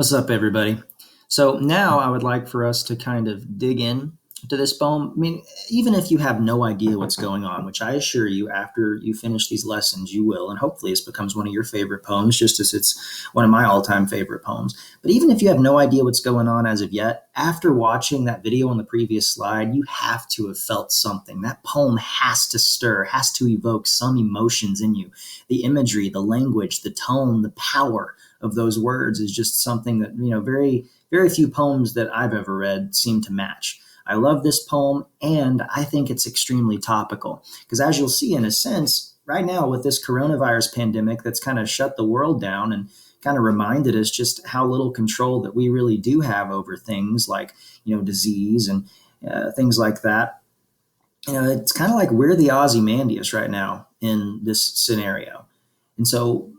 What's up, everybody? So now I would like for us to kind of dig in to this poem. I mean, even if you have no idea what's going on, which I assure you, after you finish these lessons, you will, and hopefully this becomes one of your favorite poems, just as it's one of my all-time favorite poems. But even if you have no idea what's going on as of yet, after watching that video on the previous slide, you have to have felt something. That poem has to stir, has to evoke some emotions in you. The imagery, the language, the tone, the power of those words is just something that, very few poems that I've ever read seem to match. I love this poem, and I think it's extremely topical because, as you'll see, in a sense, right now with this coronavirus pandemic that's kind of shut the world down and kind of reminded us just how little control that we really do have over things like, disease and things like that. It's kind of like we're the Ozymandias right now in this scenario. And so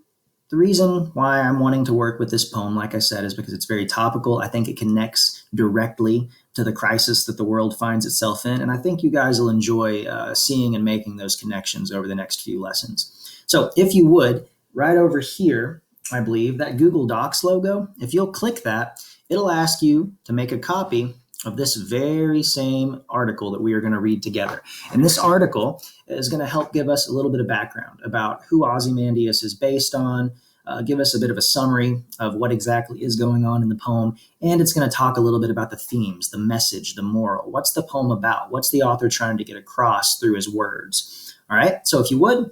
the reason why I'm wanting to work with this poem, like I said, is because it's very topical. I think it connects directly to the crisis that the world finds itself in. And I think you guys will enjoy seeing and making those connections over the next few lessons. So if you would, right over here, I believe that Google Docs logo, if you'll click that, it'll ask you to make a copy of this very same article that we are going to read together. And this article is going to help give us a little bit of background about who Ozymandias is based on, give us a bit of a summary of what exactly is going on in the poem, and it's going to talk a little bit about the themes, the message, the moral. What's the poem about? What's the author trying to get across through his words? All right, so if you would,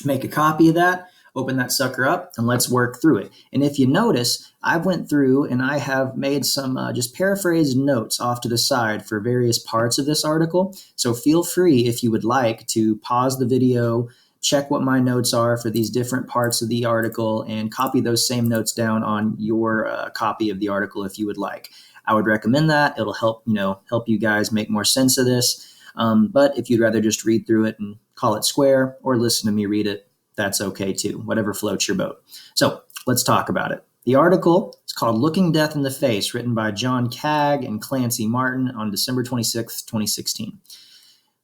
make a copy of that, open that sucker up, and let's work through it. And if you notice, I went through and I have made some just paraphrased notes off to the side for various parts of this article. So feel free, if you would like, to pause the video, check what my notes are for these different parts of the article, and copy those same notes down on your copy of the article if you would like. I would recommend that. It'll help you guys make more sense of this. But if you'd rather just read through it and call it square or listen to me read it, that's okay too, whatever floats your boat. So let's talk about it. The article is called Looking Death in the Face, written by John Cagg and Clancy Martin on December 26th, 2016.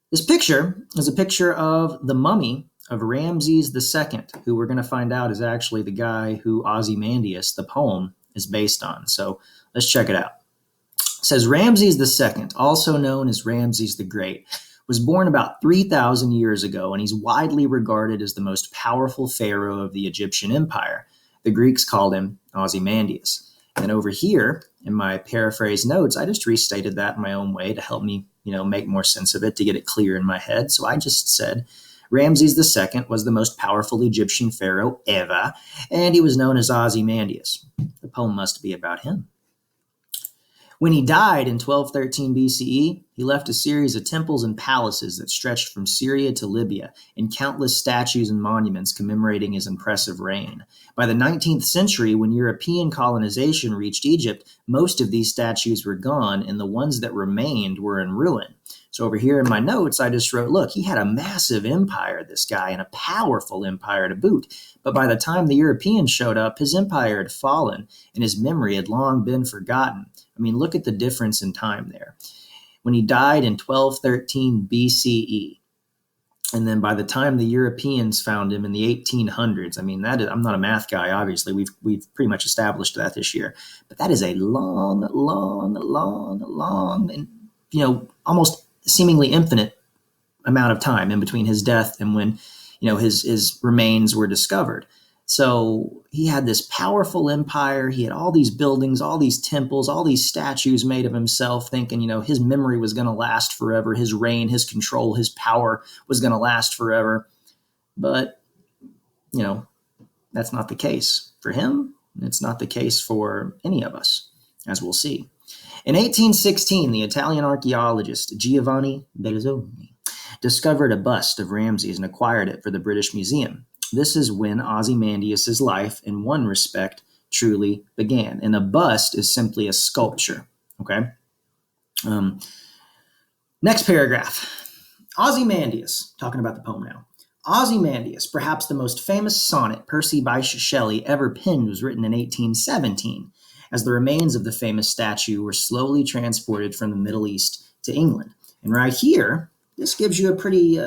This picture is a picture of the mummy of Ramses II, who we're going to find out is actually the guy who Ozymandias, the poem, is based on. So let's check it out. It says Ramses II, also known as Ramses the Great, was born about 3,000 years ago, and he's widely regarded as the most powerful pharaoh of the Egyptian empire. The Greeks called him Ozymandias. And over here, in my paraphrase notes, I just restated that in my own way to help me, make more sense of it, to get it clear in my head. So I just said Ramses II was the most powerful Egyptian pharaoh ever, and he was known as Ozymandias. The poem must be about him. When he died in 1213 BCE, he left a series of temples and palaces that stretched from Syria to Libya, and countless statues and monuments commemorating his impressive reign. By the 19th century, when European colonization reached Egypt, most of these statues were gone, and the ones that remained were in ruin. So over here in my notes, I just wrote, look, he had a massive empire, this guy, and a powerful empire to boot. But by the time the Europeans showed up, his empire had fallen, and his memory had long been forgotten. I mean, look at the difference in time there. When he died in 1213 BCE, and then by the time the Europeans found him in the 1800s, I mean, I'm not a math guy, obviously. We've pretty much established that this year. But that is a long, and, almost seemingly infinite amount of time in between his death and when, his remains were discovered. So he had this powerful empire. He had all these buildings, all these temples, all these statues made of himself, thinking, his memory was going to last forever. His reign, his control, his power was going to last forever. But, that's not the case for him. It's not the case for any of us, as we'll see. In 1816, the Italian archaeologist Giovanni Berzoni discovered a bust of Ramses and acquired it for the British Museum. This is when Ozymandias' life, in one respect, truly began. And a bust is simply a sculpture. Okay. Next paragraph. Ozymandias, talking about the poem now. Ozymandias, perhaps the most famous sonnet Percy Bysshe Shelley ever penned, was written in 1817, as the remains of the famous statue were slowly transported from the Middle East to England. And right here, this gives you a pretty,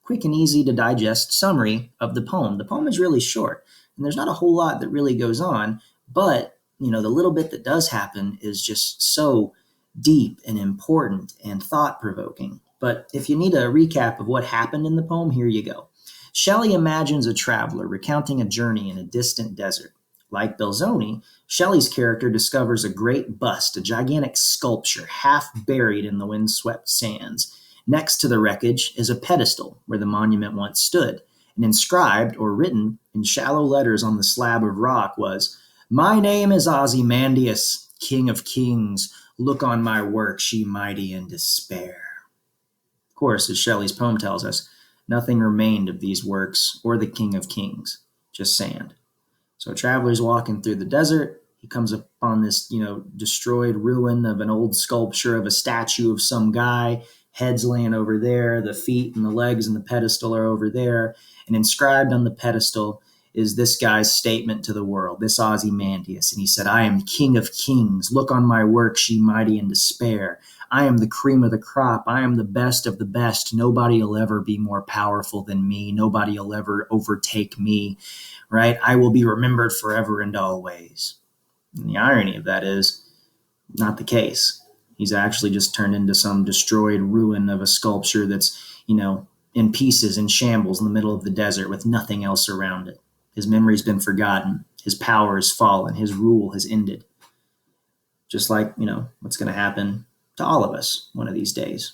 quick and easy to digest summary of the poem. The poem is really short, and there's not a whole lot that really goes on, but the little bit that does happen is just so deep and important and thought provoking. But if you need a recap of what happened in the poem, here you go. Shelley imagines a traveler recounting a journey in a distant desert. Like Belzoni, Shelley's character discovers a great bust, a gigantic sculpture half buried in the windswept sands. Next to the wreckage is a pedestal where the monument once stood, and inscribed or written in shallow letters on the slab of rock was, "My name is Ozymandias, King of Kings. Look on my works, ye mighty in despair." Of course, as Shelley's poem tells us, nothing remained of these works or the King of Kings, just sand. So a traveler's walking through the desert. He comes upon this, destroyed ruin of an old sculpture of a statue of some guy. Head's laying over there. The feet and the legs and the pedestal are over there. And inscribed on the pedestal is this guy's statement to the world, this Ozymandias. And he said, "I am King of Kings. Look on my works, ye mighty in despair. I am the cream of the crop. I am the best of the best. Nobody will ever be more powerful than me. Nobody will ever overtake me." Right? "I will be remembered forever and always." And the irony of that is not the case. He's actually just turned into some destroyed ruin of a sculpture that's, in pieces, in shambles in the middle of the desert with nothing else around it. His memory's been forgotten. His power has fallen. His rule has ended. Just like, what's going to happen to all of us one of these days.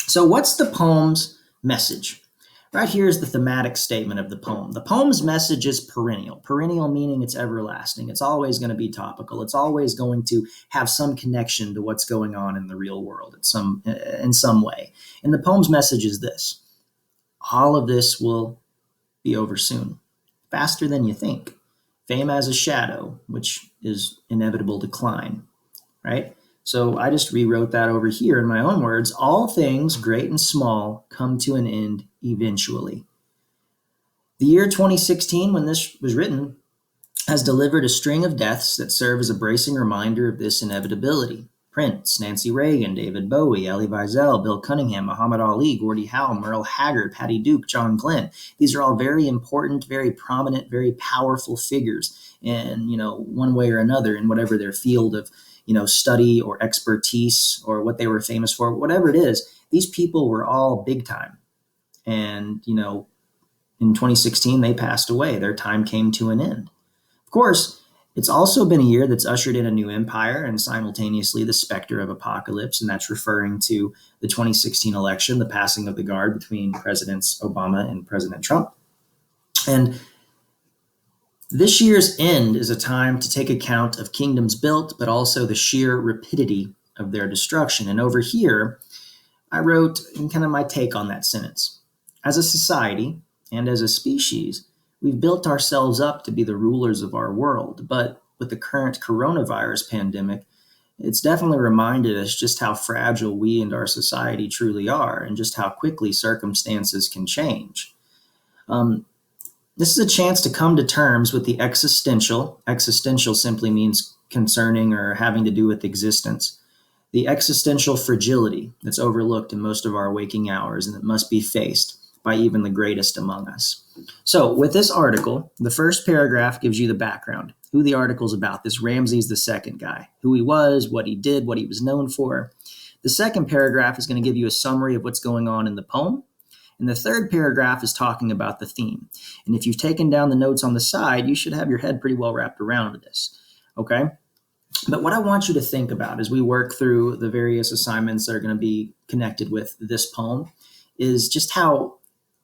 So what's the poem's message? Right here is the thematic statement of the poem. The poem's message is perennial. Perennial meaning it's everlasting. It's always going to be topical. It's always going to have some connection to what's going on in the real world in some way. And the poem's message is this: all of this will be over soon, faster than you think. Fame has a shadow, which is inevitable decline, right? So I just rewrote that over here in my own words. All things, great and small, come to an end eventually. The year 2016, when this was written, has delivered a string of deaths that serve as a bracing reminder of this inevitability. Prince, Nancy Reagan, David Bowie, Elie Wiesel, Bill Cunningham, Muhammad Ali, Gordie Howe, Merle Haggard, Patty Duke, John Glenn. These are all very important, very prominent, very powerful figures in, one way or another in whatever their field of, study or expertise or what they were famous for, whatever it is. These people were all big time. And, in 2016, they passed away. Their time came to an end. Of course, it's also been a year that's ushered in a new empire and simultaneously the specter of apocalypse, and that's referring to the 2016 election, the passing of the guard between Presidents Obama and President Trump. And this year's end is a time to take account of kingdoms built, but also the sheer rapidity of their destruction. And over here, I wrote kind of my take on that sentence. As a society and as a species, we've built ourselves up to be the rulers of our world, but with the current coronavirus pandemic, it's definitely reminded us just how fragile we and our society truly are and just how quickly circumstances can change. This is a chance to come to terms with the existential. Existential simply means concerning or having to do with existence. The existential fragility that's overlooked in most of our waking hours and that must be faced by even the greatest among us. So with this article, the first paragraph gives you the background, who the article's about, this Ramses II guy, who he was, what he did, what he was known for. The second paragraph is going to give you a summary of what's going on in the poem. And the third paragraph is talking about the theme. And if you've taken down the notes on the side, you should have your head pretty well wrapped around this, okay? But what I want you to think about as we work through the various assignments that are going to be connected with this poem is just how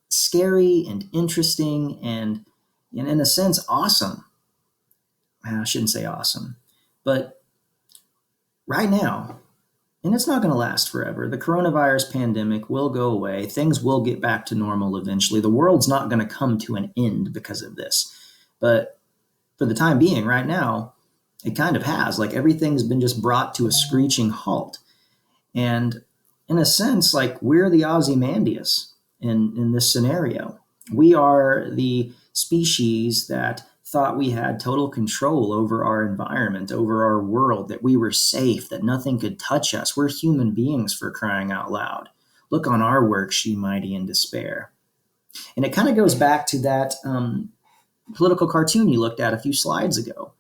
scary and interesting and, in a sense, awesome. I shouldn't say awesome, but right now, and it's not going to last forever. The coronavirus pandemic will go away. Things will get back to normal eventually. The world's not going to come to an end because of this. But for the time being, right now, it kind of has. Like everything's been just brought to a screeching halt. And in a sense, like we're the Ozymandias in this scenario. We are the species that thought we had total control over our environment, over our world, that we were safe, that nothing could touch us. We're human beings, for crying out loud. Look on our works, ye mighty in despair. And it kind of goes back to that political cartoon you looked at a few slides ago,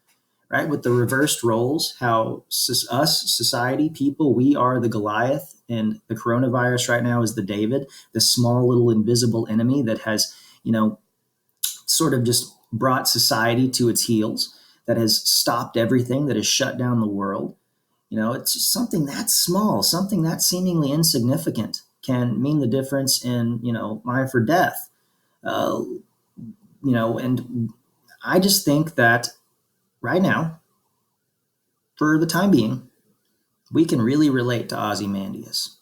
right? With the reversed roles, how us, society, people, we are the Goliath, and the coronavirus right now is the David, the small little invisible enemy that has, sort of just brought society to its heels, that has stopped everything, that has shut down the world. It's just something that small, something that seemingly insignificant can mean the difference in, life or death. Uh, and I just think that right now, for the time being, we can really relate to Ozymandias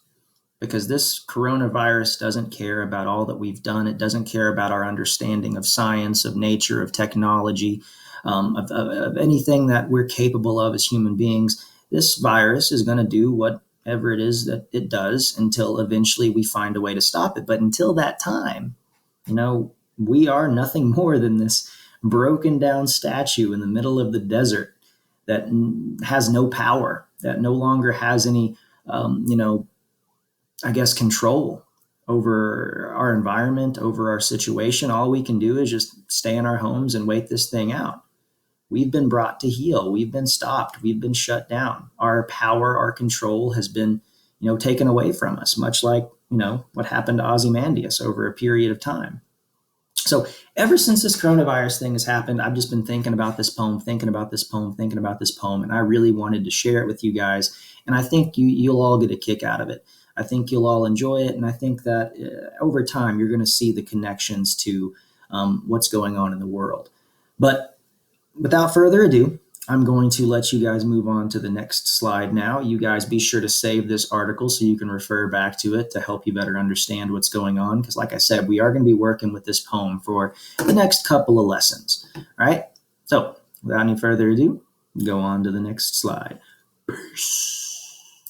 because this coronavirus doesn't care about all that we've done. It doesn't care about our understanding of science, of nature, of technology, of anything that we're capable of as human beings. This virus is going to do whatever it is that it does until eventually we find a way to stop it. But until that time, we are nothing more than this broken down statue in the middle of the desert that has no power, that no longer has any, I guess, control over our environment, over our situation. All we can do is just stay in our homes and wait this thing out. We've been brought to heel. We've been stopped. We've been shut down. Our power, our control has been, taken away from us, much like, what happened to Ozymandias over a period of time. So ever since this coronavirus thing has happened, I've just been thinking about this poem, thinking about this poem, thinking about this poem, and I really wanted to share it with you guys. And I think you'll all get a kick out of it. I think you'll all enjoy it, and I think that over time you're going to see the connections to what's going on in the world. But without further ado, I'm going to let you guys move on to the next slide now. You guys be sure to save this article so you can refer back to it to help you better understand what's going on. Because, like I said, we are going to be working with this poem for the next couple of lessons. All right. So, without any further ado, go on to the next slide. Peace.